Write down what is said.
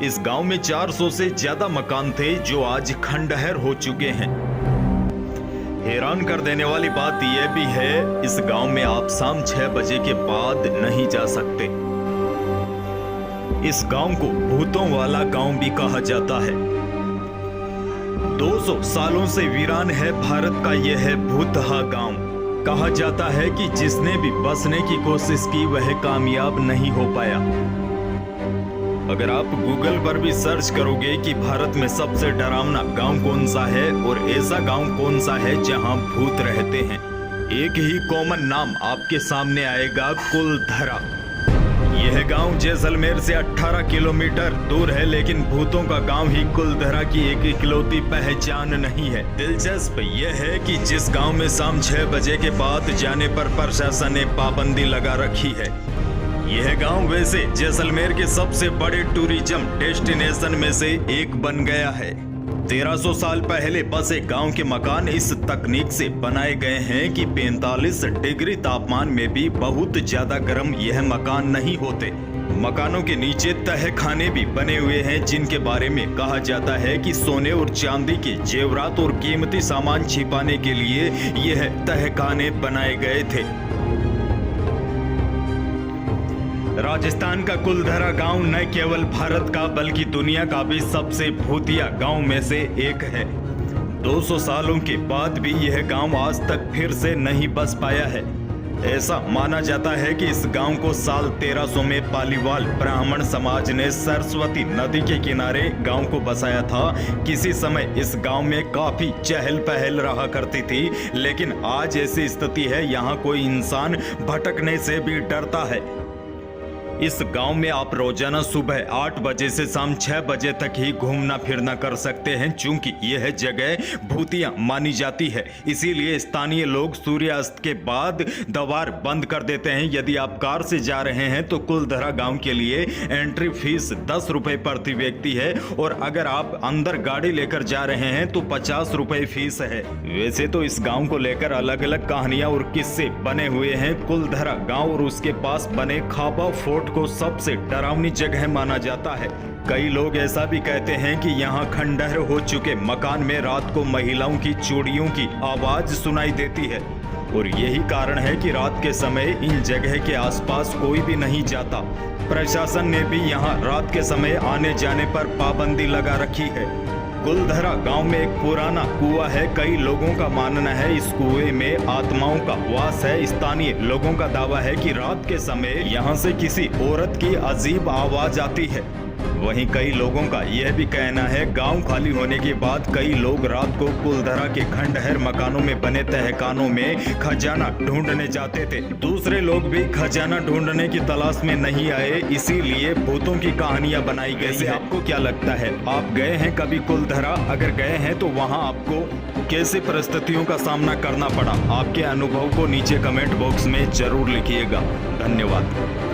इस गांव में 400 से ज्यादा मकान थे जो आज खंडहर हो चुके हैं। हैरान कर देने वाली बात यह भी है, इस गांव में आप शाम 6 बजे के बाद नहीं जा सकते। इस गांव को भूतों वाला गांव भी कहा जाता है। 200 सालों से वीरान है भारत का यह है भूतहा गांव। कहा जाता है कि जिसने भी बसने की कोशिश की वह कामयाब नहीं हो पाया। अगर आप गूगल पर भी सर्च करोगे कि भारत में सबसे डरावना गांव कौन सा है और ऐसा गांव कौन सा है जहां भूत रहते हैं, एक ही कॉमन नाम आपके सामने आएगा, कुलधरा। यह गांव जैसलमेर से 18 किलोमीटर दूर है, लेकिन भूतों का गांव ही कुलधरा की एक इकलौती पहचान नहीं है। दिलचस्प यह है कि जिस गांव में शाम 6 बजे के बाद जाने पर प्रशासन ने पाबंदी लगा रखी है, यह गांव वैसे जैसलमेर के सबसे बड़े टूरिज्म डेस्टिनेशन में से एक बन गया है। 1300 साल पहले बसे गांव के मकान इस तकनीक से बनाए गए हैं कि 45 डिग्री तापमान में भी बहुत ज्यादा गर्म यह मकान नहीं होते। मकानों के नीचे तहखाने भी बने हुए हैं, जिनके बारे में कहा जाता है कि सोने और चांदी के जेवरात और कीमती सामान छिपाने के लिए यह तहखाने बनाए गए थे। राजस्थान का कुलधरा गांव न केवल भारत का बल्कि दुनिया का भी सबसे भूतिया गांव में से एक है। 200 सालों के बाद भी यह गांव आज तक फिर से नहीं बस पाया है। ऐसा माना जाता है कि इस गांव को साल 1300 में पालीवाल ब्राह्मण समाज ने सरस्वती नदी के किनारे गांव को बसाया था। किसी समय इस गांव में काफी चहल पहल रहा करती थी, लेकिन आज ऐसी स्थिति है यहाँ कोई इंसान भटकने से भी डरता है। इस गांव में आप रोजाना सुबह 8 बजे से शाम 6 बजे तक ही घूमना फिरना कर सकते हैं। चूंकि यह जगह भूतिया मानी जाती है, इसीलिए स्थानीय लोग सूर्यास्त के बाद द्वार बंद कर देते हैं। यदि आप कार से जा रहे हैं तो कुलधरा गांव के लिए एंट्री फीस 10 रुपए प्रति व्यक्ति है, और अगर आप अंदर गाड़ी लेकर जा रहे हैं तो 50 रुपए फीस है। वैसे तो इस गाँव को लेकर अलग अलग कहानियां और किस्से बने हुए हैं। कुलधरा गाँव और उसके पास बने खाबा फोर्ट को सबसे डरावनी जगह माना जाता है। कई लोग ऐसा भी कहते हैं कि यहाँ खंडहर हो चुके मकान में रात को महिलाओं की चूड़ियों की आवाज सुनाई देती है, और यही कारण है कि रात के समय इन जगह के आसपास कोई भी नहीं जाता। प्रशासन ने भी यहाँ रात के समय आने जाने पर पाबंदी लगा रखी है। कुलधरा गांव में एक पुराना कुआं है। कई लोगों का मानना है इस कुएं में आत्माओं का वास है। स्थानीय लोगों का दावा है कि रात के समय यहां से किसी औरत की अजीब आवाज आती है। वहीं कई लोगों का यह भी कहना है गांव खाली होने के बाद कई लोग रात को कुलधरा के खंडहर मकानों में बने तहखानों में खजाना ढूंढने जाते थे। दूसरे लोग भी खजाना ढूंढने की तलाश में नहीं आए, इसीलिए भूतों की कहानियां बनाई गई है। आपको क्या लगता है, आप गए हैं कभी कुलधरा? अगर गए हैं तो वहां आपको कैसी परिस्थितियों का सामना करना पड़ा? आपके अनुभव को नीचे कमेंट बॉक्स में जरूर लिखिएगा। धन्यवाद।